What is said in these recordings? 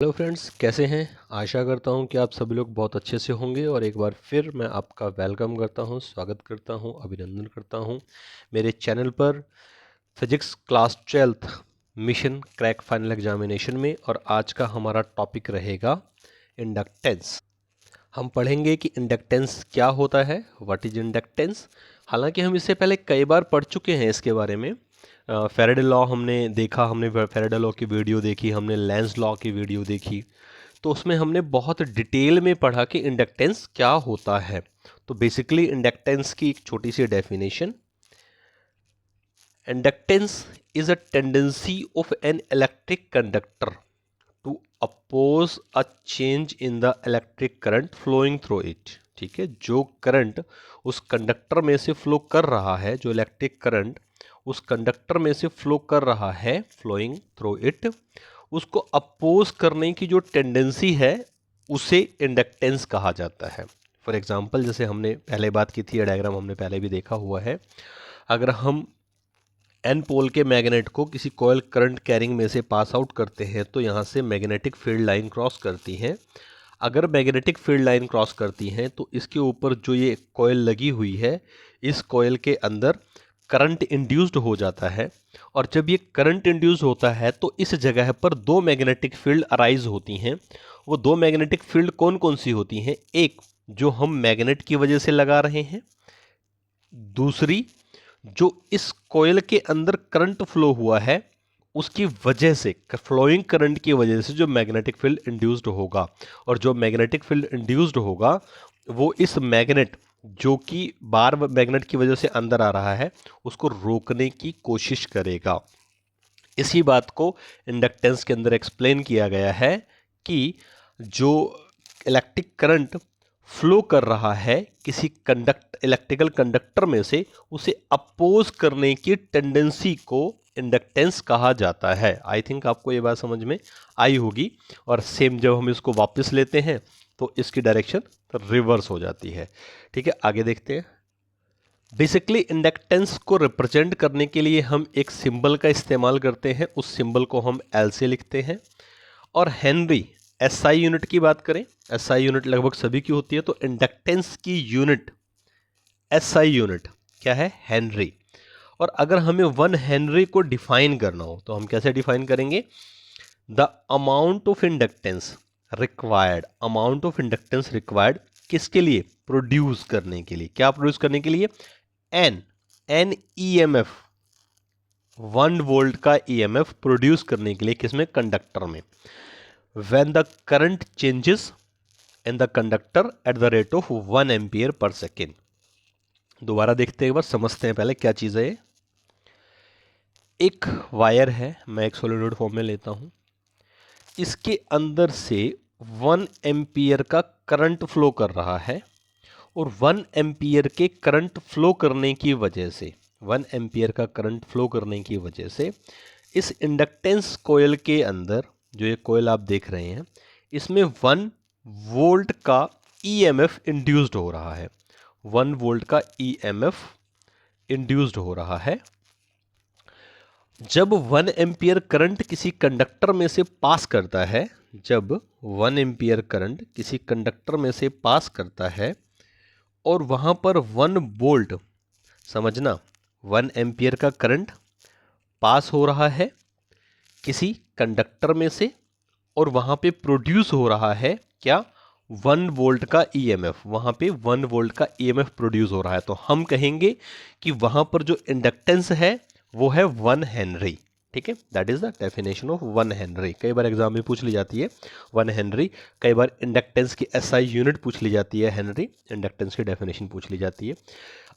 Hello friends, कैसे हैं। आशा करता हूं कि आप सभी लोग बहुत अच्छे से होंगे और एक बार फिर मैं आपका वेलकम करता हूं, स्वागत करता हूं, अभिनंदन करता हूं मेरे चैनल पर physics class 12th mission crack final examination में। और आज का हमारा टॉपिक रहेगा इंडक्टेंस। हम पढ़ेंगे कि इंडक्टेंस क्या होता है, व्हाट इज इंडक्टेंस। हालांकि हम इससे पहले कई बार पढ़ चुके हैं इसके बारे में। फैराडे लॉ हमने देखा, हमने फैराडे लॉ की वीडियो देखी, हमने लेंज लॉ की वीडियो देखी, तो उसमें हमने बहुत डिटेल में पढ़ा कि इंडक्टेंस क्या होता है। तो बेसिकली इंडक्टेंस की एक छोटी सी definition: inductance is a tendency of an electric conductor to oppose a change in the electric current flowing through it. ठीक है, जो करंट उस कंडक्टर में से फ्लो कर रहा है, जो इलेक्ट्रिक करंट उस कंडक्टर में से फ्लो कर रहा है फ्लोइंग थ्रू इट, उसको अपोज करने की जो टेंडेंसी है उसे इंडक्टेंस कहा जाता है। फॉर एग्जांपल, जैसे हमने पहले बात की थी, डायग्राम हमने पहले भी देखा हुआ है। अगर हम एन पोल के मैग्नेट को किसी कॉइल करंट कैरिंग में से पास आउट करते हैं तो यहाँ से मैग्नेटिक फील्ड लाइन क्रॉस करती हैं। अगर मैग्नेटिक फील्ड लाइन क्रॉस करती हैं तो इसके ऊपर जो ये कॉइल लगी हुई है, इस कॉइल के अंदर करंट इंड्यूस्ड हो जाता है। और जब ये करंट इंड्यूस होता है तो इस जगह पर दो मैग्नेटिक फील्ड अराइज होती हैं। वो दो मैग्नेटिक फील्ड कौन कौन सी होती हैं? एक जो हम मैग्नेट की वजह से लगा रहे हैं, दूसरी जो इस कॉइल के अंदर करंट फ्लो हुआ है उसकी वजह से, फ्लोइंग करंट की वजह से जो मैग्नेटिक फील्ड इंड्यूस्ड होगा। और जो मैग्नेटिक फील्ड इंड्यूस्ड होगा वो इस मैग्नेट, जो कि बार मैग्नेट की वजह से अंदर आ रहा है, उसको रोकने की कोशिश करेगा। इसी बात को इंडक्टेंस के अंदर एक्सप्लेन किया गया है कि जो इलेक्ट्रिक करंट फ्लो कर रहा है किसी इलेक्ट्रिकल कंडक्टर में से, उसे अपोज करने की टेंडेंसी को इंडक्टेंस कहा जाता है। आई थिंक आपको ये बात समझ में आई होगी। और सेम जब हम इसको वापस लेते हैं तो इसकी डायरेक्शन रिवर्स हो जाती है। ठीक है, आगे देखते हैं। बेसिकली इंडक्टेंस को रिप्रेजेंट करने के लिए हम एक सिंबल का इस्तेमाल करते हैं। उस सिंबल को हम एल से लिखते हैं। और हेनरी, एसआई यूनिट की बात करें, एसआई यूनिट लगभग सभी की होती है, तो इंडक्टेंस की यूनिट, एसआई यूनिट क्या है? हेनरी। और अगर हमें 1 हेनरी को डिफाइन करना हो तो हम कैसे डिफाइन करेंगे? The amount of inductance required, amount of inductance required किसके लिए? प्रोड्यूस करने के लिए। क्या प्रोड्यूस करने के लिए? एन ईएमएफ, 1 वोल्ट का ईएमएफ प्रोड्यूस करने के लिए, किसमें? कंडक्टर में। When the current changes in the conductor at the rate of 1 ampere per second. दोबारा देखते हैं, एक बार समझते हैं पहले क्या चीज है ये। एक वायर है, मैं एक सॉलिड फॉर्म में लेता हूं, इसके अंदर से 1 एम्पियर का करंट फ्लो कर रहा है। और 1 एम्पियर के करंट फ्लो करने की वजह से, 1 एम्पियर का करंट फ्लो करने की वजह से इस इंडक्टेंस कोयल के अंदर, जो ये कोयल आप देख रहे हैं, इसमें 1 वोल्ट का ईएमएफ इंड्यूस्ड हो रहा है। 1 वोल्ट का ईएमएफ इंड्यूस्ड हो रहा है। जब 1 एम्पियर करंट किसी कंडक्टर में से पास करता है, जब 1 एम्पियर करंट किसी कंडक्टर में से पास करता है और वहां पर 1 वोल्ट, समझना, 1 एम्पियर का करंट पास हो रहा है किसी कंडक्टर में से और वहां पे प्रोड्यूस हो रहा है क्या? 1 वोल्ट का ईएमएफ। वहां पे 1 वोल्ट का ईएमएफ प्रोड्यूस हो रहा है, तो हम कहेंगे कि वहां पर जो इंडक्टेंस है वो है 1 हेनरी। ठीक है, that is the definition of 1 Henry. कई बार एग्जाम में पूछ ली जाती है 1 हेनरी। कई बार इंडक्टेंस की एसआई यूनिट पूछ ली जाती है, हेनरी। इंडक्टेंस की डेफिनेशन पूछ ली जाती है।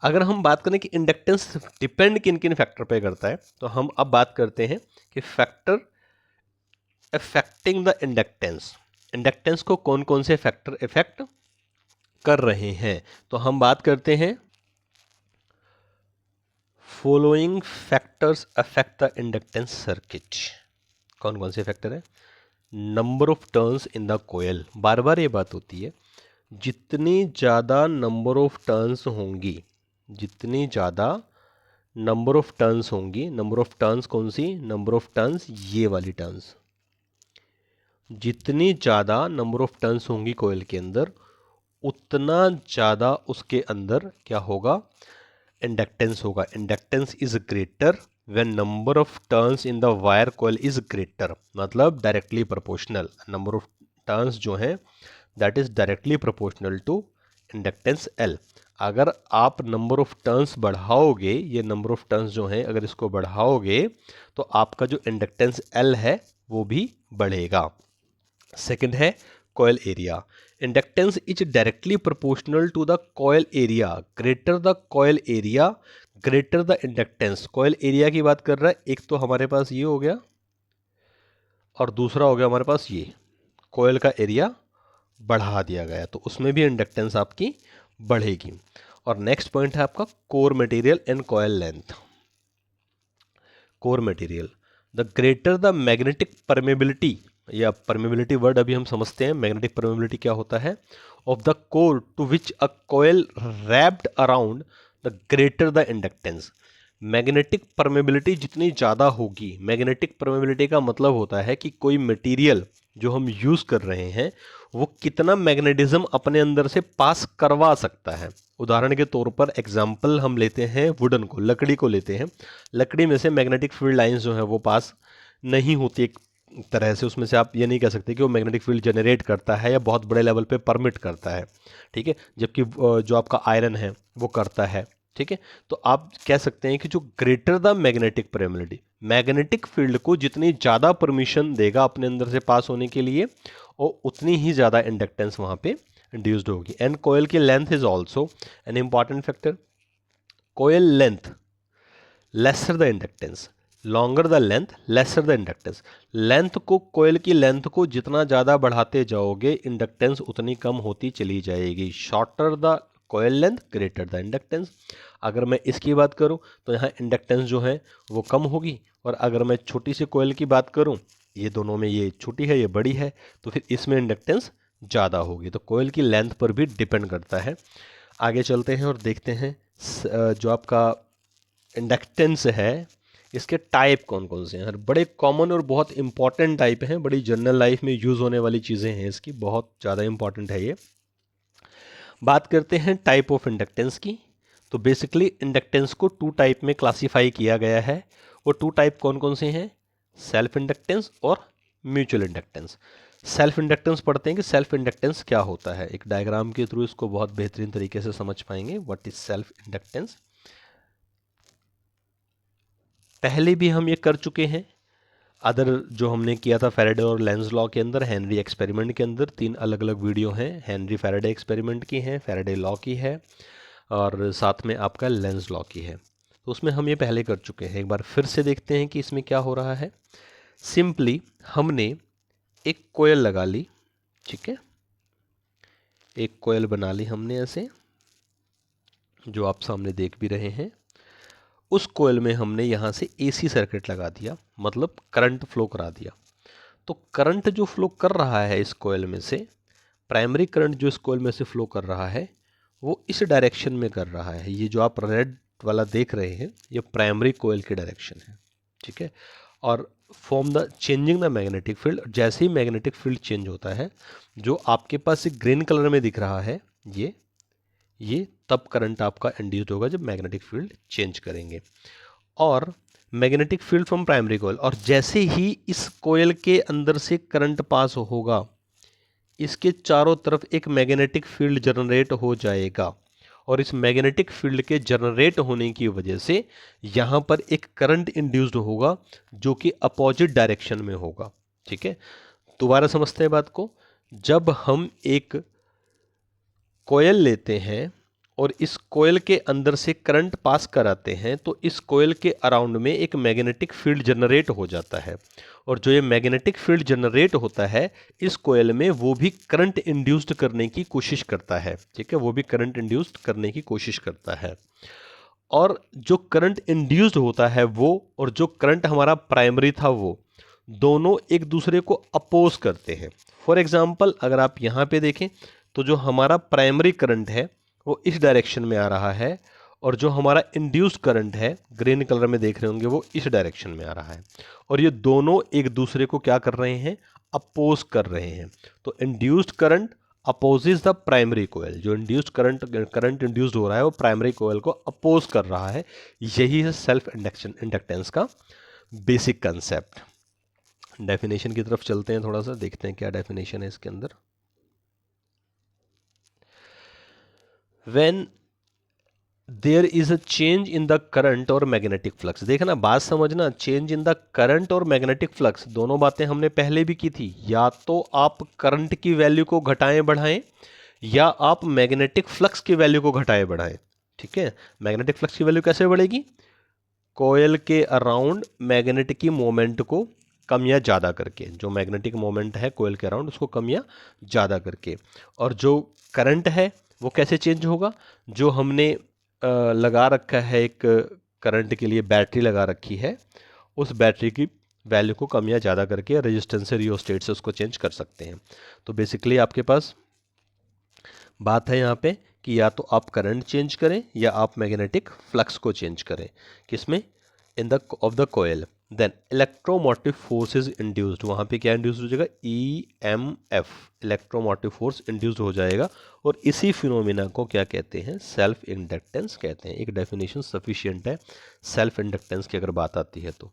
अगर हम बात करें कि इंडक्टेंस डिपेंड किन किन फैक्टर पे करता है, तो हम अब बात करते हैं कि factor affecting the inductance, inductance को कौन कौन से फैक्टर इफेक्ट कर रहे हैं। तो हम बात करते हैं following factors affect the inductance circuit. कौन कौन से फैक्टर है? Number of turns in the coil, बार बार ये बात होती है, जितनी ज़्यादा नंबर ऑफ टर्न्स होंगी, जितनी ज़्यादा नंबर ऑफ टर्न्स होंगी, नंबर ऑफ टर्न्स कौन सी? नंबर ऑफ टर्न्स ये वाली टर्न्स, जितनी ज़्यादा नंबर ऑफ टर्न्स होंगी कोयल के अंदर, उतना ज़्यादा उसके अंदर क्या होगा, इंडक्टेंस होगा। Inductance is greater when number of turns in the wire coil is greater, मतलब directly proportional. Number of turns जो है that is directly proportional to inductance L. अगर आप नंबर ऑफ टर्न्स बढ़ाओगे, ये नंबर ऑफ टर्न्स जो हैं अगर इसको बढ़ाओगे तो आपका जो इंडक्टेंस एल है वो भी बढ़ेगा। सेकंड है coil area. Inductance is directly proportional to the coil area. Greater the coil area greater the inductance. Coil area की बात कर रहा है, एक तो हमारे पास ये हो गया और दूसरा हो गया हमारे पास ये, कॉइल का एरिया बढ़ा दिया गया तो उसमें भी इंडक्टेंस आपकी बढ़ेगी। और नेक्स्ट पॉइंट है आपका core material and coil length. Core material, the greater the magnetic permeability, या परमेबिलिटी वर्ड अभी हम समझते हैं। मैग्नेटिक परमेबिलिटी क्या होता है, of the core to which a coil wrapped around, the greater the inductance. Magnetic permeability जितनी ज़्यादा होगी, मैग्नेटिक परमेबिलिटी का मतलब होता है कि कोई मटेरियल जो हम यूज़ कर रहे हैं वो कितना मैग्नेटिज्म अपने अंदर से पास करवा सकता है। उदाहरण के तौर पर एग्जाम्पल हम लेते हैं वुडन को, लकड़ी को लेते हैं। लकड़ी में से मैग्नेटिक फील्ड लाइंस जो है वो पास नहीं होती एक तरह से, उसमें से आप ये नहीं कह सकते कि वो मैग्नेटिक फील्ड जनरेट करता है या बहुत बड़े लेवल पे परमिट करता है, ठीक है, जबकि जो आपका आयरन है वो करता है, ठीक है। तो आप कह सकते हैं कि जो greater the magnetic permeability, magnetic field को जितनी ज़्यादा परमिशन देगा अपने अंदर से पास होने के लिए, और उतनी ही ज़्यादा इंडक्टेंस वहाँ पे इंड्यूस्ड होगी। एंड कोयल की length is also an important factor. Coil length lesser the inductance, longer the length lesser the inductance. Length को, कोयल की लेंथ को जितना ज़्यादा बढ़ाते जाओगे इंडक्टेंस उतनी कम होती चली जाएगी। Shorter the coil length greater the inductance. अगर मैं इसकी बात करूं तो यहाँ इंडक्टेंस जो है वो कम होगी, और अगर मैं छोटी सी कोयल की बात करूं, ये दोनों में ये छोटी है ये बड़ी है, तो फिर इसमें इंडक्टेंस ज़्यादा होगी। तो कोयल की लेंथ पर भी डिपेंड करता है। आगे चलते हैं और देखते हैं जो आपका इंडक्टेंस है इसके टाइप कौन कौन से हैं। बड़े कॉमन और बहुत इंपॉर्टेंट टाइप हैं, बड़ी जनरल लाइफ में यूज़ होने वाली चीज़ें हैं इसकी, बहुत ज़्यादा इंपॉर्टेंट है ये। बात करते हैं टाइप ऑफ इंडक्टेंस की। तो बेसिकली इंडक्टेंस को टू टाइप में क्लासीफाई किया गया है। वो टू टाइप कौन कौन से हैं, सेल्फ इंडक्टेंस और म्यूचुअल इंडक्टेंस। सेल्फ इंडक्टेंस पढ़ते हैं कि सेल्फ इंडक्टेंस क्या होता है, एक डायग्राम के थ्रू इसको बहुत बेहतरीन तरीके से समझ पाएंगे। व्हाट इज सेल्फ इंडक्टेंस, पहले भी हम ये कर चुके हैं। अदर जो हमने किया था फैराडे और लेंज लॉ के अंदर, हेनरी एक्सपेरिमेंट के अंदर, 3 अलग अलग वीडियो हैं। हेनरी फैराडे एक्सपेरिमेंट की है, फैराडे लॉ की है, और साथ में आपका लेंज लॉ की है। तो उसमें हम ये पहले कर चुके हैं। एक बार फिर से देखते हैं कि इसमें क्या हो रहा है। सिंपली हमने एक कोयल लगा ली, ठीक है, एक कोयल बना ली हमने ऐसे, जो आप सामने देख भी रहे हैं। उस कोयल में हमने यहाँ से एसी सर्किट लगा दिया, मतलब करंट फ्लो करा दिया। तो करंट जो फ्लो कर रहा है इस कोयल में से, प्राइमरी करंट जो इस कोयल में से फ्लो कर रहा है वो इस डायरेक्शन में कर रहा है। ये जो आप रेड वाला देख रहे हैं ये प्राइमरी कोयल की डायरेक्शन है, ठीक है। और form the changing the magnetic field, जैसे ही मैग्नेटिक फील्ड चेंज होता है, जो आपके पास एक ग्रीन कलर में दिख रहा है ये तब करंट आपका इंड्यूस्ड होगा जब मैग्नेटिक फील्ड चेंज करेंगे। और magnetic field from primary coil, और जैसे ही इस कोयल के अंदर से करंट पास होगा इसके चारों तरफ एक मैग्नेटिक फील्ड जनरेट हो जाएगा, और इस मैग्नेटिक फील्ड के जनरेट होने की वजह से यहाँ पर एक करंट इंड्यूस्ड होगा जो कि अपोजिट डायरेक्शन में होगा, ठीक है। दोबारा समझते हैं बात को। जब हम एक कोयल लेते हैं और इस कोयल के अंदर से करंट पास कराते हैं तो इस कोयल के अराउंड में एक मैग्नेटिक फील्ड जनरेट हो जाता है, और जो ये मैग्नेटिक फील्ड जनरेट होता है इस कोयल में वो भी करंट इंड्यूस्ड करने की कोशिश करता है, ठीक है, वो भी करंट इंड्यूस्ड करने की कोशिश करता है। और जो करंट इंड्यूस्ड होता है वो, और जो करंट हमारा प्राइमरी था वो, दोनों एक दूसरे को अपोज करते हैं। फॉर एग्जाम्पल अगर आप यहाँ पे देखें तो जो हमारा प्राइमरी करंट है वो इस डायरेक्शन में आ रहा है, और जो हमारा इंड्यूस्ड करंट है ग्रीन कलर में देख रहे होंगे वो इस डायरेक्शन में आ रहा है, और ये दोनों एक दूसरे को क्या कर रहे हैं, अपोज कर रहे हैं। तो induced current opposes the primary coil, जो इंड्यूस्ड करंट इंड्यूस्ड हो रहा है वो प्राइमरी कोयल को अपोज कर रहा है। यही है सेल्फ इंडक्टेंस का बेसिक कंसेप्ट। डेफिनेशन की तरफ चलते हैं, थोड़ा सा देखते हैं क्या डेफिनेशन है इसके अंदर। When there is a change in the current और मैग्नेटिक फ्लक्स, देखना बात समझना, चेंज इन द करंट और मैग्नेटिक फ्लक्स दोनों बातें हमने पहले भी की थी। या तो आप करंट की वैल्यू को घटाएं बढ़ाएं, या आप मैग्नेटिक फ्लक्स की वैल्यू को घटाएं बढ़ाएं। ठीक है, मैग्नेटिक फ्लक्स की वैल्यू कैसे बढ़ेगी? कोयल के अराउंड मैग्नेटिक की मोमेंट को कम या ज़्यादा करके, जो मैग्नेटिक मोमेंट है कोयल के अराउंड उसको कम या ज़्यादा करके। और जो करंट है वो कैसे चेंज होगा? जो हमने लगा रखा है एक करंट के लिए बैटरी लगा रखी है, उस बैटरी की वैल्यू को कम या ज़्यादा करके रेजिस्टेंस से रियोस्टेट से उसको चेंज कर सकते हैं। तो बेसिकली आपके पास बात है यहाँ पे कि या तो आप करंट चेंज करें या आप मैग्नेटिक फ्लक्स को चेंज करें। किसमें? In the of the coil. Then electromotive force is induced, वहाँ पे क्या इंड्यूस हो जाएगा? EMF, इलेक्ट्रोमोटिव फोर्स इंड्यूस्ड हो जाएगा। और इसी फिनोमिना को क्या कहते हैं? सेल्फ इंडक्टेंस कहते हैं। एक डेफिनेशन सफिशिएंट है सेल्फ इंडक्टेंस की अगर बात आती है तो।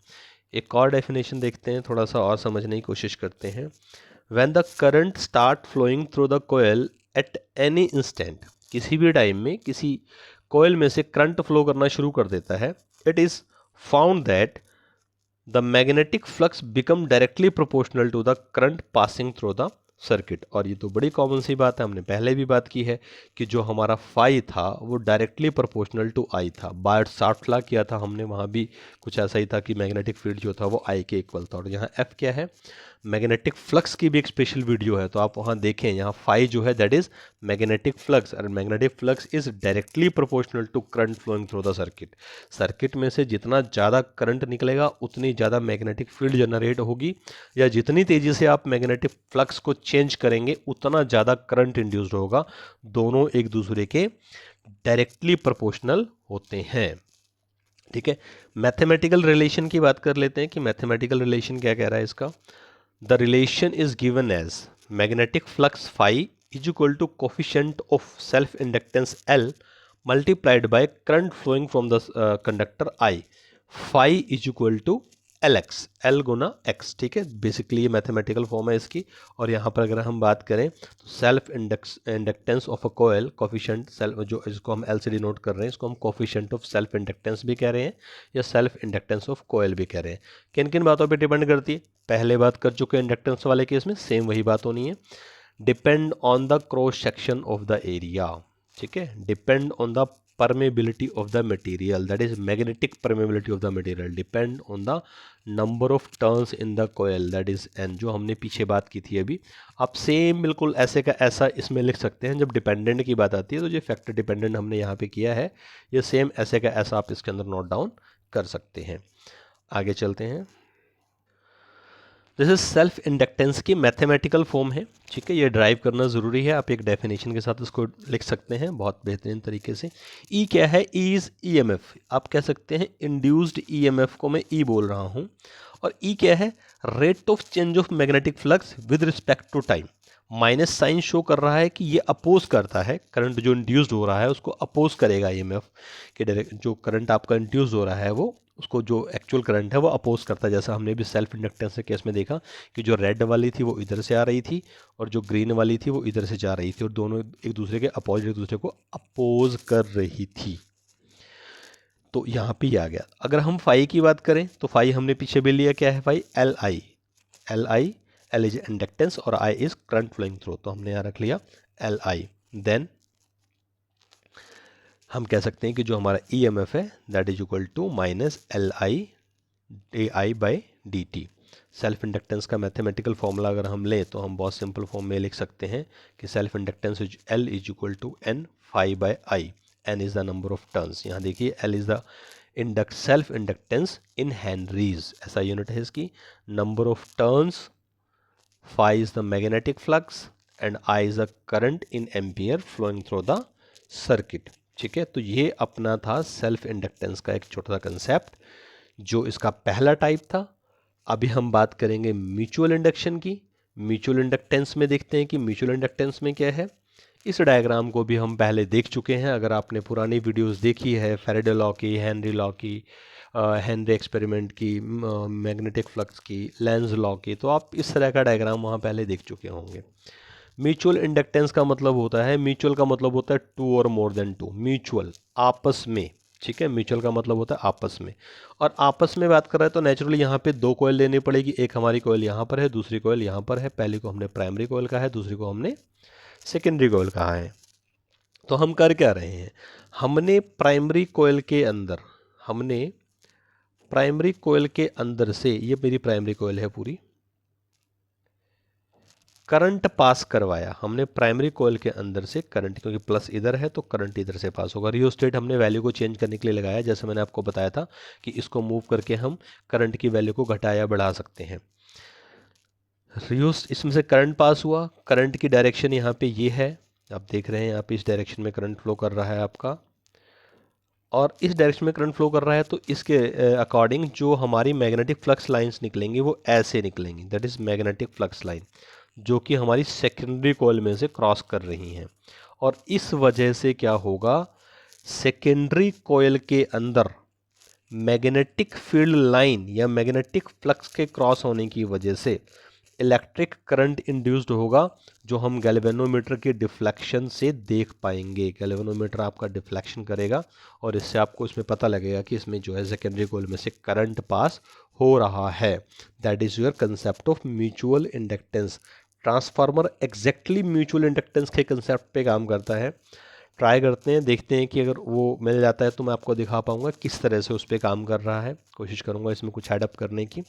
एक और डेफिनेशन देखते हैं, थोड़ा सा और समझने की कोशिश करते हैं। When the current start flowing through the coil at any instant, किसी भी टाइम में किसी कोयल में से करंट फ्लो करना शुरू कर देता है, it is found that the magnetic flux become directly proportional to the current passing through the circuit. और ये तो बड़ी कॉमन सी बात है, हमने पहले भी बात की है कि जो हमारा फाई था वो डायरेक्टली प्रोपोर्शनल टू आई था। बायर्ट साफ्ट लॉ किया था हमने, वहाँ भी कुछ ऐसा ही था कि मैग्नेटिक फील्ड जो था वो आई के इक्वल था। और यहाँ एफ क्या है? मैग्नेटिक फ्लक्स की भी एक स्पेशल वीडियो है, तो आप वहाँ देखें। यहाँ फाई जो है दैट इज मैग्नेटिक फ्लक्स, और magnetic flux is directly proportional to current flowing through the circuit. Circuit में से जितना ज़्यादा करंट निकलेगा उतनी ज़्यादा मैग्नेटिक फील्ड जनरेट होगी, या जितनी तेज़ी से आप मैग्नेटिक फ्लक्स को चेंज करेंगे उतना ज़्यादा करंट इंड्यूस्ड होगा। दोनों एक दूसरे के डायरेक्टली प्रोपोर्शनल होते हैं। ठीक है, मैथमेटिकल रिलेशन की बात कर लेते हैं कि मैथमेटिकल रिलेशन क्या कह रहा है इसका। The relation is given as magnetic flux phi is equal to coefficient of self-inductance L multiplied by current flowing from the conductor I. Phi is equal to LX, L Guna X। ठीक है, basically ये mathematical form है इसकी। और यहाँ पर अगर हम बात करें तो self inductance of a coil coefficient, self जो इसको हम L से डिनोट कर रहे हैं, इसको हम कोफिशिएंट ऑफ सेल्फ इंडक्टेंस भी कह रहे हैं या सेल्फ इंडक्टेंस ऑफ कोयल भी कह रहे हैं। किन किन बातों पे डिपेंड करती है? पहले बात कर चुके हैं इंडक्टेंस वाले केस में, सेम वही बात होनी है। Depend on the cross section of the area. ठीक है, depend on the permeability of the material, that is magnetic permeability of the material, depend on the number of turns in the coil, that is n, जो हमने पीछे बात की थी अभी। आप सेम बिल्कुल ऐसे का ऐसा इसमें लिख सकते हैं। जब डिपेंडेंट की बात आती है तो जो फैक्टर डिपेंडेंट हमने यहाँ पे किया है, ये सेम ऐसे का ऐसा आप इसके अंदर नोट डाउन कर सकते हैं। आगे चलते हैं। दिस इज सेल्फ इंडक्टेंस की मैथमेटिकल फॉर्म है। ठीक है, ये ड्राइव करना ज़रूरी है। आप एक डेफिनेशन के साथ इसको लिख सकते हैं बहुत बेहतरीन तरीके से। ई क्या है? ई इज़ EMF, आप कह सकते हैं इंड्यूस्ड EMF को मैं ई बोल रहा हूँ। और ई क्या है? Rate of change of magnetic flux with respect to time. Minus sign show कर रहा है कि ये अपोज करता है, करंट जो इंड्यूस्ड हो रहा है उसको अपोज करेगा EMF के डायरेक्ट। जो करंट आपका इंड्यूस्ड हो रहा है वो उसको, जो एक्चुअल करंट है वो अपोज करता है। जैसा हमने भी सेल्फ इंडक्टेंस के केस में देखा कि जो रेड वाली थी वो इधर से आ रही थी और जो ग्रीन वाली थी वो इधर से जा रही थी, और दोनों एक दूसरे के अपोजिट एक दूसरे को अपोज कर रही थी। तो यहाँ पे आ गया। अगर हम फाई की बात करें तो फाई हमने पीछे भी लिया, क्या है phi? Li, L is inductance और I is current flowing through, तो हमने यहाँ रख लिया Li। देन हम कह सकते हैं कि जो हमारा EMF है that is equal to minus LI/dI/dt। Self inductance का मैथमेटिकल फॉर्मूला अगर हम लें तो हम बहुत सिंपल फॉर्म में लिख सकते हैं कि self inductance L is equal to N phi/I। N is the number of turns. यहाँ देखिए L is the self inductance in henries, ऐसा यूनिट है इसकी। Number of turns, phi is the magnetic flux and I is the current in ampere flowing through the circuit। ठीक है, तो ये अपना था सेल्फ इंडक्टेंस का एक छोटा सा कंसेप्ट जो इसका पहला टाइप था। अभी हम बात करेंगे म्यूचुअल इंडक्शन की। म्यूचुअल इंडक्टेंस में देखते हैं कि म्यूचुअल इंडक्टेंस में क्या है। इस डायग्राम को भी हम पहले देख चुके हैं, अगर आपने पुरानी वीडियोस देखी है फैराडे लॉ की, हेनरी लॉ की, हेनरी एक्सपेरिमेंट की, मैग्नेटिक फ्लक्स की, लेंज लॉ की, तो आप इस तरह का डायग्राम वहाँ पहले देख चुके होंगे। म्यूचुअल इंडक्टेंस का मतलब होता है, म्यूचुअल का मतलब होता है टू और मोर देन टू, म्यूचुअल आपस में, ठीक है। म्यूचुअल का मतलब होता है आपस में, और आपस में बात कर रहे हैं तो नेचुरली यहाँ पे दो कॉइल लेनी पड़ेगी, एक हमारी कॉइल यहाँ पर है, दूसरी कॉइल यहाँ पर है। पहली को हमने प्राइमरी कॉइल कहा है, दूसरी को हमने सेकेंडरी कॉइल कहा है। तो हम कर क्या रहे हैं, हमने प्राइमरी कॉइल के अंदर से, ये मेरी प्राइमरी कॉइल है पूरी, करंट पास करवाया हमने प्राइमरी कॉइल के अंदर से करंट, क्योंकि प्लस इधर है तो करंट इधर से पास होगा। रियोस्टेट हमने वैल्यू को चेंज करने के लिए लगाया, जैसे मैंने आपको बताया था कि इसको मूव करके हम करंट की वैल्यू को घटा या बढ़ा सकते हैं। इसमें से करंट पास हुआ, करंट की डायरेक्शन यहाँ पे ये है, आप देख रहे हैं यहाँ पे इस डायरेक्शन में करंट फ्लो कर रहा है आपका, और इस डायरेक्शन में करंट फ्लो कर रहा है तो इसके अकॉर्डिंग जो हमारी मैग्नेटिक फ्लक्स लाइंस निकलेंगी वो ऐसे निकलेंगी, that is magnetic flux line, जो कि हमारी सेकेंडरी कॉइल में से क्रॉस कर रही हैं। और इस वजह से क्या होगा, सेकेंडरी कॉइल के अंदर मैग्नेटिक फील्ड लाइन या मैग्नेटिक फ्लक्स के क्रॉस होने की वजह से इलेक्ट्रिक करंट इंड्यूस्ड होगा, जो हम गैल्वेनोमीटर के डिफ्लेक्शन से देख पाएंगे। गैल्वेनोमीटर आपका डिफ्लेक्शन करेगा और इससे आपको इसमें पता लगेगा कि इसमें जो है सेकेंडरी कॉइल में से करंट पास हो रहा है। That is your concept of mutual inductance. Transformer exactly mutual inductance के कंसेप्ट पे काम करता है। ट्राई करते हैं, देखते हैं कि अगर वो मिल जाता है तो मैं आपको दिखा पाऊंगा किस तरह से उस पर काम कर रहा है। कोशिश करूंगा इसमें कुछ एडअप करने की।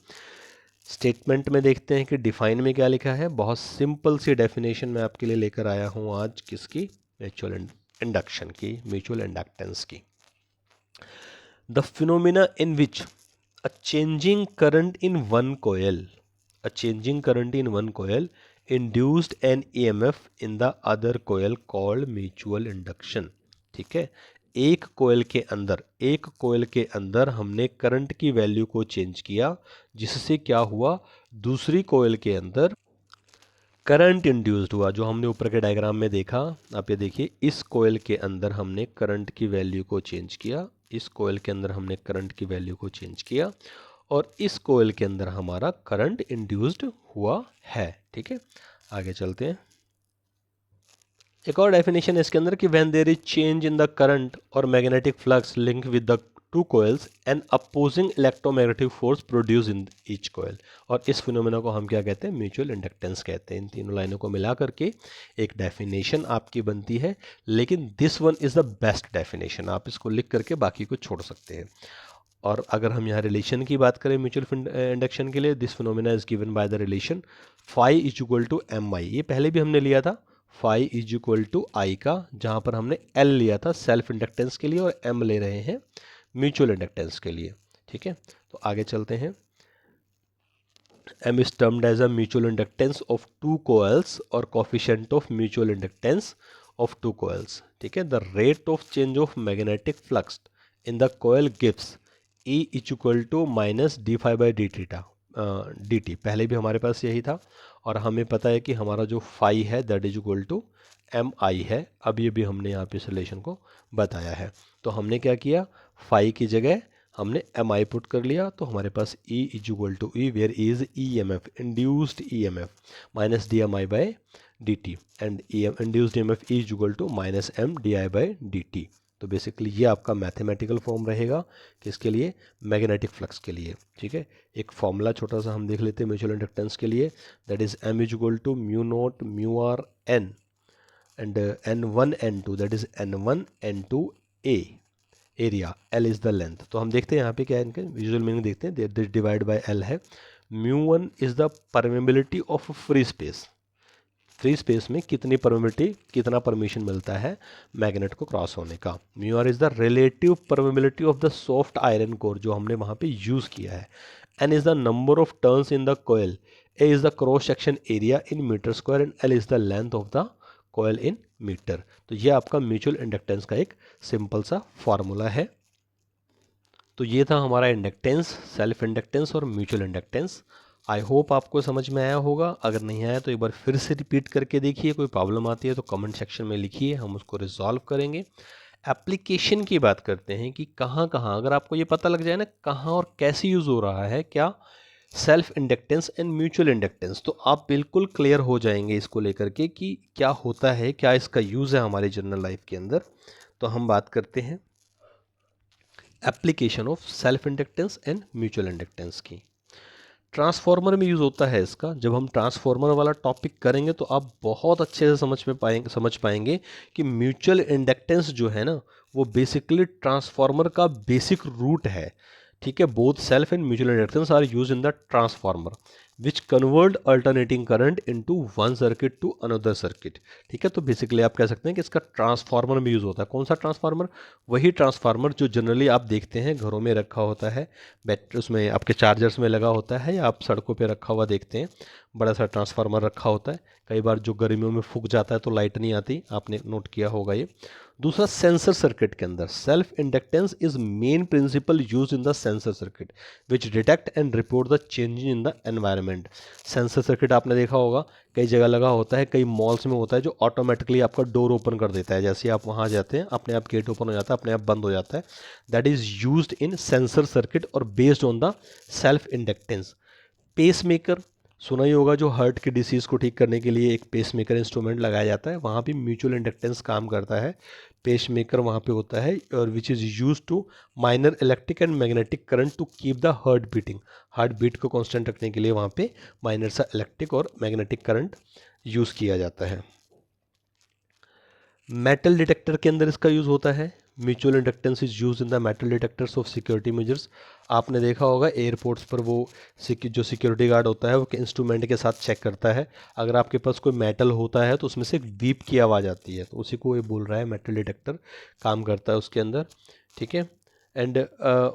स्टेटमेंट में देखते हैं कि डिफाइन में क्या लिखा है। बहुत सिंपल सी डेफिनेशन मैं आपके लिए लेकर आया हूं आज, किसकी, म्यूचुअल इंडक्शन की, म्यूचुअल इंडक्टेंस की। The phenomena in which a changing current in one coil induced an EMF in the other coil called mutual induction। ठीक है, एक कॉइल के अंदर हमने करंट की वैल्यू को चेंज किया, जिससे क्या हुआ, दूसरी कॉइल के अंदर करंट इंड्यूस्ड हुआ, जो हमने ऊपर के डायग्राम में देखा। आप ये देखिए, इस कॉइल के अंदर हमने करंट की वैल्यू को चेंज किया, इस कॉइल के अंदर हमने करंट की वैल्यू को चेंज किया, और इस कॉइल के अंदर हमारा करंट इंड्यूस्ड हुआ है। ठीक है, आगे चलते हैं। एक और डेफिनेशन है इसके अंदर कि when there is change in the current और magnetic flux link with the two coils and opposing electromagnetic force produce in each coil. और इस फिनोमेना को हम क्या कहते हैं, म्यूचुअल इंडक्टेंस कहते हैं। इन तीनों लाइनों को मिला करके एक डेफिनेशन आपकी बनती है, लेकिन this one is the best definition. आप इसको लिख करके बाकी को छोड़ सकते हैं। और अगर हम यहाँ रिलेशन की बात करें म्यूचुअल इंडक्शन के लिए, this phenomena is given by the relation phi is equal to M I. ये पहले भी हमने लिया था, phi is equal to I का, जहाँ पर हमने एल लिया था सेल्फ इंडक्टेंस के लिए और एम ले रहे हैं म्यूचुअल इंडक्टेंस के लिए। ठीक है, तो आगे चलते हैं। M is termed as a mutual inductance of two coils और coefficient of mutual inductance of two coils. ठीक है, the rate of change of magnetic flux in the coil gives E is equal to minus D phi by D T. पहले भी हमारे पास यही था, और हमें पता है कि हमारा जो फाई है that is equal to M I है। अब ये भी हमने यहाँ पे इस रिलेशन को बताया है। तो हमने क्या किया, फाई की जगह हमने एम आई पुट कर लिया, तो हमारे पास E is equal to E where is E M F, induced E M F minus D M I by D T, and induced E M F is equal to minus M D I by D T. तो basically ये आपका mathematical form रहेगा किसके लिए, magnetic flux के लिए। ठीक है, एक फॉर्मूला छोटा सा हम देख लेते हैं म्यूचुअल इंडक्टेंस के लिए, that is M is equal to mu naught mu R N and N one N two, that is N one N two A area, L is the length. तो हम देखते हैं यहाँ पे क्या है, इनके विजुअल मीनिंग देखते हैं। दिस डिवाइड बाय एल है। Mu one is the permeability of free space, free space में कितनी परमेबिलिटी, कितना परमिशन मिलता है मैग्नेट को क्रॉस होने का। Mu R is the relative permeability of the soft iron core, जो हमने वहाँ पे यूज़ किया है। N is the number of turns in the coil, A is the cross section area in metre square, and L is the length of the coil in metre. तो ये आपका mutual inductance का एक simple सा formula है। तो ये था हमारा इंडक्टेंस, सेल्फ इंडक्टेंस और म्यूचुअल इंडक्टेंस। आई होप आपको समझ में आया होगा। अगर नहीं आया तो एक बार फिर से रिपीट करके देखिए, कोई प्रॉब्लम आती है तो कमेंट सेक्शन में लिखिए, हम उसको रिजॉल्व करेंगे। एप्लीकेशन की बात करते हैं कि कहाँ कहाँ, अगर आपको ये पता लग जाए ना कहाँ और कैसे यूज़ हो रहा है क्या self inductance and mutual inductance, तो आप बिल्कुल क्लियर हो जाएंगे इसको लेकर के कि क्या होता है, क्या इसका यूज़ है हमारी जनरल लाइफ के अंदर। तो हम बात करते हैं application of self inductance and mutual inductance की। ट्रांसफार्मर में यूज़ होता है इसका। जब हम ट्रांसफार्मर वाला टॉपिक करेंगे तो आप बहुत अच्छे से समझ पाएंगे कि म्यूचुअल इंडक्टेंस जो है ना वो बेसिकली ट्रांसफार्मर का बेसिक रूट है। ठीक है, both self and mutual inductance are use in the transformer which convert alternating current into one circuit to another circuit. ठीक है, तो बेसिकली आप कह सकते हैं कि इसका ट्रांसफार्मर में यूज़ होता है। कौन सा ट्रांसफार्मर? वही ट्रांसफार्मर जो जनरली आप देखते हैं घरों में रखा होता है, बैटरी उसमें आपके चार्जर्स में लगा होता है, या आप सड़कों पे रखा हुआ देखते हैं, बड़ा सा ट्रांसफार्मर रखा होता है। कई बार जो गर्मियों में फूक जाता है तो लाइट नहीं आती, आपने नोट किया होगा ये। दूसरा, सेंसर सर्किट के अंदर self inductance is main principal use in the sensor circuit which detect and report the change in the environment. Sensor circuit आपने देखा होगा कई जगह लगा होता है, कई मॉल्स में होता है, जो ऑटोमेटिकली आपका डोर ओपन कर देता है। जैसे आप वहाँ जाते हैं अपने आप गेट ओपन हो जाता है, अपने आप बंद हो जाता है। That is used in sensor circuit और based on the self inductance. Pacemaker सुना ही होगा, जो हार्ट की डिसीज़ को ठीक करने के लिए एक पेस मेकर इंस्ट्रूमेंट लगाया जाता है, वहाँ भी म्यूचुअल इंडक्टेंस काम करता है। पेस मेकर वहाँ पे होता है और which is use to minor electric and magnetic current to keep the heart beating. Heart beat को कांस्टेंट रखने के लिए वहाँ पे माइनर सा इलेक्ट्रिक और मैग्नेटिक करंट यूज़ किया जाता है। मेटल डिटेक्टर के अंदर इसका यूज़ होता है। Mutual inductance is use in the metal detectors of security measures. आपने देखा होगा एयरपोर्ट्स पर वो जो सिक्योरिटी गार्ड होता है वो इंस्ट्रूमेंट के साथ चेक करता है, अगर आपके पास कोई मेटल होता है तो उसमें से एक बीप की आवाज़ आती है, तो उसी को ये बोल रहा है मेटल डिटेक्टर काम करता है उसके अंदर। ठीक है, एंड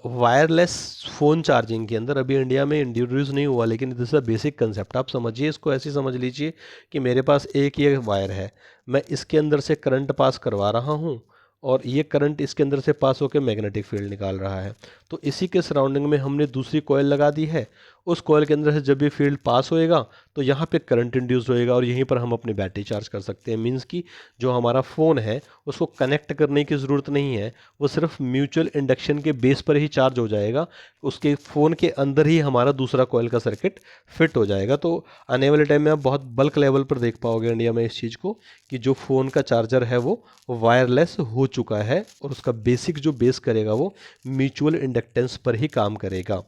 वायरलेस फ़ोन चार्जिंग के अंदर अभी इंडिया में इंट्रोड्यूस नहीं हुआ, लेकिन this is a basic concept. आप समझिए इसको, ऐसे समझ लीजिए कि मेरे पास एक ये वायर है, मैं इसके अंदर से करंट पास करवा रहा हूँ और ये करंट इसके अंदर से पास होकर मैग्नेटिक फील्ड निकाल रहा है। तो इसी के सराउंडिंग में हमने दूसरी कॉइल लगा दी है, उस कॉइल के अंदर से जब ये फील्ड पास होएगा तो यहाँ पे करंट इंड्यूस होएगा और यहीं पर हम अपनी बैटरी चार्ज कर सकते हैं। मींस कि जो हमारा फ़ोन है उसको कनेक्ट करने की ज़रूरत नहीं है, वो सिर्फ म्यूचुअल इंडक्शन के बेस पर ही चार्ज हो जाएगा, उसके फ़ोन के अंदर ही हमारा दूसरा कॉइल का सर्किट फिट हो जाएगा। तो आने वाले टाइम में आप बहुत बल्क लेवल पर देख पाओगे इंडिया में इस चीज़ को कि जो फ़ोन का चार्जर है वो वायरलेस हो चुका है और उसका बेसिक जो बेस करेगा वो म्यूचुअल इंडक्टेंस पर ही काम करेगा।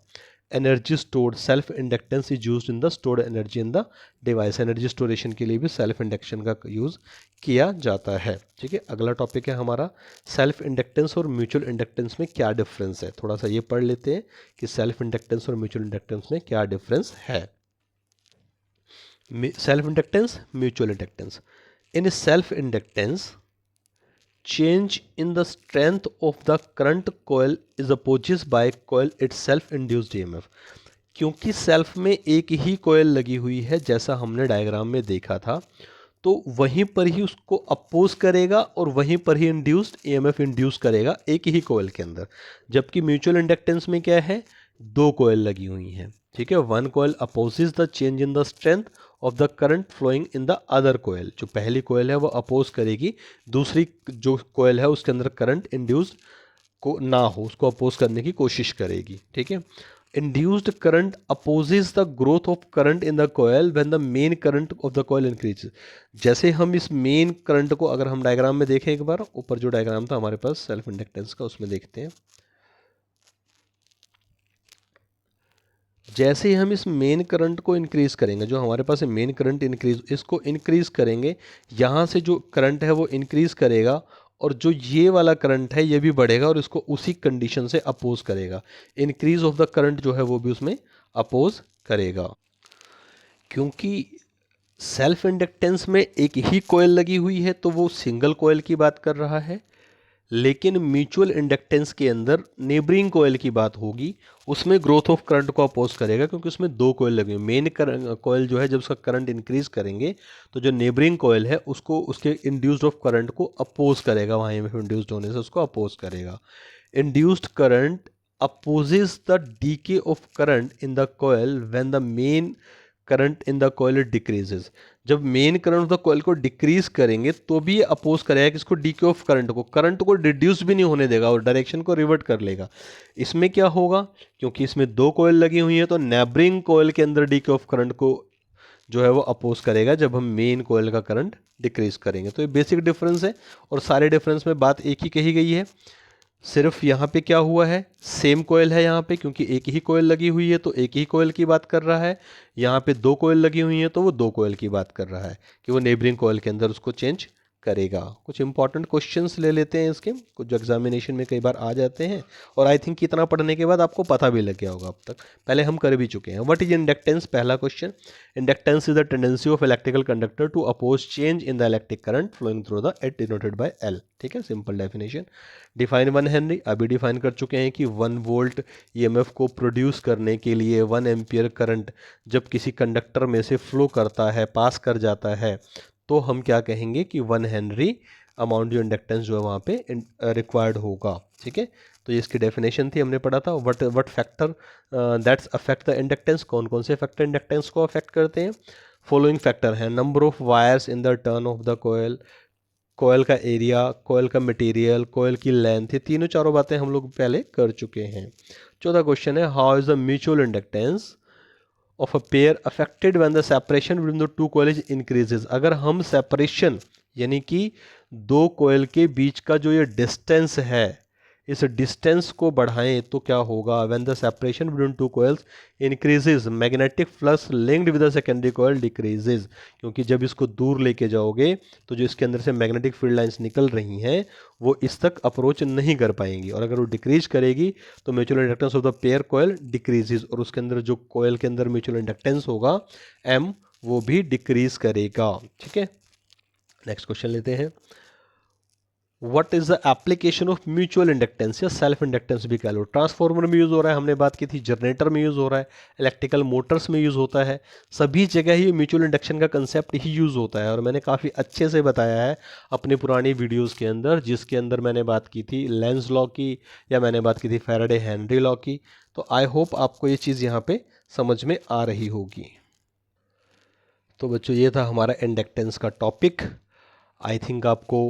Energy stored, self inductance is used in the stored energy in the device. Energy स्टोरेशन के लिए भी सेल्फ इंडक्शन का यूज़ किया जाता है। ठीक है, अगला टॉपिक है हमारा सेल्फ इंडक्टेंस और म्यूचुअल इंडक्टेंस में क्या डिफरेंस है। थोड़ा सा ये पढ़ लेते हैं कि सेल्फ इंडक्टेंस और म्यूचुअल इंडक्टेंस में क्या डिफरेंस है। Self inductance, mutual inductance. In self inductance, change in the strength of the current coil is opposed by coil itself induced EMF। क्योंकि सेल्फ में एक ही कॉयल लगी हुई है जैसा हमने डायग्राम में देखा था, तो वहीं पर ही उसको अपोज करेगा और वहीं पर ही इंड्यूस्ड ईएमएफ इंड्यूस करेगा एक ही कॉयल के अंदर। जबकि म्यूचुअल इंडक्टेंस में क्या है, दो कॉयल लगी हुई हैं। ठीक है, one coil opposes the change in the strength of the current flowing in the other coil. जो पहली कॉयल है वो अपोज करेगी दूसरी जो कॉयल है उसके अंदर करंट इंड्यूस्ड को ना हो, उसको अपोज करने की कोशिश करेगी। ठीक है, induced current opposes the growth of current in the coil when the main current of the coil increases। जैसे हम इस मेन करंट को अगर हम डायग्राम में देखें, एक बार ऊपर जो डायग्राम था हमारे पास सेल्फ इंडक्टेंस का उसमें देखते हैं, जैसे ही हम इस मेन करंट को इंक्रीज करेंगे, जो हमारे पास मेन करंट इंक्रीज, इसको इंक्रीज करेंगे, यहाँ से जो करंट है वो इंक्रीज करेगा और जो ये वाला करंट है ये भी बढ़ेगा और इसको उसी कंडीशन से अपोज करेगा। इंक्रीज ऑफ द करंट जो है वो भी उसमें अपोज करेगा। क्योंकि सेल्फ इंडक्टेंस में एक ही कॉइल लगी हुई है तो वो सिंगल कॉइल की बात कर रहा है, लेकिन म्यूचुअल इंडक्टेंस के अंदर नेबरिंग कॉइल की बात होगी, उसमें ग्रोथ ऑफ करंट को अपोज करेगा क्योंकि उसमें दो कॉइल लगे हुए। मेन कॉइल जो है जब उसका करंट इंक्रीज करेंगे तो जो नेबरिंग कॉइल है उसको उसके इंड्यूस्ड ऑफ करंट को अपोज करेगा, वहाँ इंड्यूस्ड होने से उसको अपोज करेगा। Induced current opposes the decay of current in the coil when the main current in the coil decreases. जब main current of the coil को डिक्रीज करेंगे तो भी ये अपोज करेगा कि इसको डीके ऑफ करंट को रिड्यूस भी नहीं होने देगा और डायरेक्शन को रिवर्ट कर लेगा। इसमें क्या होगा, क्योंकि इसमें दो कॉइल लगी हुई है तो नेबरिंग कॉइल के अंदर डीके ऑफ करंट को जो है वो अपोज करेगा जब हम मेन कॉइल का करंट डिक्रीज करेंगे। तो ये बेसिक डिफरेंस है और सारे डिफरेंस में बात एक ही कही गई है। सिर्फ यहाँ पे क्या हुआ है, सेम कोयल है यहाँ पे, क्योंकि एक ही कोयल लगी हुई है तो एक ही कोयल की बात कर रहा है। यहाँ पे दो कोयल लगी हुई है तो वो दो कोयल की बात कर रहा है कि वो नेबरिंग कोयल के अंदर उसको चेंज करेगा। कुछ इंपॉर्टेंट क्वेश्चंस ले लेते हैं इसके, कुछ एग्जामिनेशन में कई बार आ जाते हैं और आई थिंक इतना पढ़ने के बाद आपको पता भी लग गया होगा, अब तक पहले हम कर भी चुके हैं। व्हाट इज इंडक्टेंस, पहला question. Inductance is the tendency of electrical conductor to oppose change in the electric current flowing through the it denoted by L. ठीक है, सिंपल डेफिनेशन। डिफाइन 1 हेनरी, अभी डिफाइन कर चुके हैं कि 1 वोल्ट ईएमएफ को produce करने के लिए 1 एम्पियर करंट जब किसी कंडक्टर में से फ्लो करता है, पास कर जाता है, तो हम क्या कहेंगे कि 1 हेनरी अमाउंट जो इंडक्टेंस जो है वहाँ पे रिक्वायर्ड होगा। ठीक है, तो ये इसकी डेफिनेशन थी, हमने पढ़ा था। What factor that's affect the inductance, कौन कौन से फैक्टर इंडक्टेंस को अफेक्ट करते हैं। फॉलोइंग फैक्टर हैं, number of wires in the turn of the coil, coil का एरिया, कोयल का मटेरियल, कोयल की लेंथ, ये तीनों चारों बातें हम लोग पहले कर चुके हैं। चौथा क्वेश्चन है, how is the mutual inductance of a pair affected when the separation between the two coil increases. अगर हम सेपरेशन यानी कि दो कॉइल के बीच का जो ये डिस्टेंस है, इस डिस्टेंस को बढ़ाएं तो क्या होगा, when the separation between two coils increases magnetic flux linked with the secondary coil decreases. क्योंकि जब इसको दूर लेके जाओगे तो जो इसके अंदर से मैग्नेटिक फील्ड लाइंस निकल रही हैं वो इस तक अप्रोच नहीं कर पाएंगी, और अगर वो डिक्रीज करेगी तो mutual inductance of the pair coil decreases, और उसके अंदर जो कॉइल के अंदर म्यूचुअल इंडक्टेंस होगा एम, वो भी डिक्रीज करेगा। ठीक है, नेक्स्ट क्वेश्चन लेते हैं। What is the application of mutual inductance या सेल्फ इंडक्टेंस भी कह लो। ट्रांसफार्मर में यूज़ हो रहा है, हमने बात की थी, जनरेटर में यूज़ हो रहा है, इलेक्ट्रिकल मोटर्स में यूज़ होता है, सभी जगह ही म्यूचुअल इंडक्शन का कंसेप्ट ही यूज़ होता है। और मैंने काफ़ी अच्छे से बताया है अपनी पुरानी वीडियोज़ के अंदर, जिसके अंदर मैंने बात की थी लेंज लॉ की या मैंने बात की थी फैराडे हेनरी लॉ की। तो आई होप आपको ये चीज़ यहाँ पे समझ में आ रही होगी। तो बच्चों ये था हमारा इंडक्टेंस का टॉपिक। आई थिंक आपको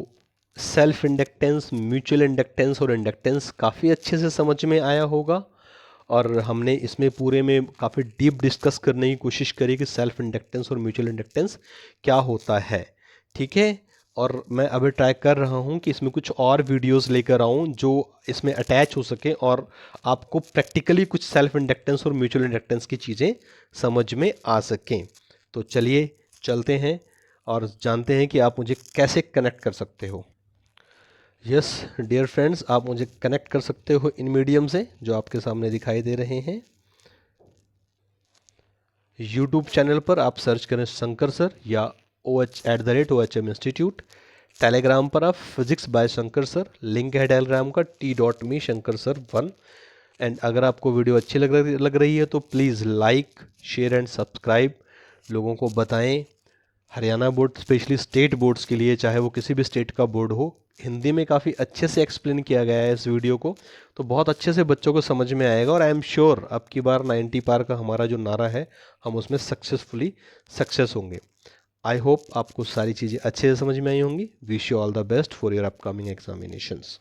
सेल्फ इंडक्टेंस, म्यूचुअल इंडक्टेंस और इंडक्टेंस काफ़ी अच्छे से समझ में आया होगा, और हमने इसमें पूरे में काफ़ी डीप डिस्कस करने की कोशिश करी कि सेल्फ इंडक्टेंस और म्यूचुअल इंडक्टेंस क्या होता है। ठीक है, और मैं अभी ट्राई कर रहा हूँ कि इसमें कुछ और वीडियोस लेकर आऊँ जो इसमें अटैच हो सके और आपको प्रैक्टिकली कुछ सेल्फ इंडक्टेंस और म्यूचुअल इंडक्टेंस की चीज़ें समझ में आ सकें। तो चलिए चलते हैं और जानते हैं कि आप मुझे कैसे कनेक्ट कर सकते हो। यस डियर फ्रेंड्स, आप मुझे कनेक्ट कर सकते हो इन मीडियम से जो आपके सामने दिखाई दे रहे हैं। यूट्यूब चैनल पर आप सर्च करें शंकर सर या OH@OHM इंस्टीट्यूट। टेलीग्राम पर आप physics bye Shankar sir, link है टेलीग्राम का t.me शंकर सर 1। एंड अगर आपको वीडियो अच्छी लग रही है तो please like, share and subscribe, लोगों को बताएं। Haryana board specially state boards के लिए, चाहे वो किसी भी स्टेट का बोर्ड हो, हिंदी में काफ़ी अच्छे से एक्सप्लेन किया गया है इस वीडियो को, तो बहुत अच्छे से बच्चों को समझ में आएगा। और आई एम श्योर अब की बार 90 पार का हमारा जो नारा है हम उसमें सक्सेसफुली सक्सेस होंगे। आई होप आपको सारी चीज़ें अच्छे से समझ में आई होंगी। Wish you all the best for your upcoming examinations.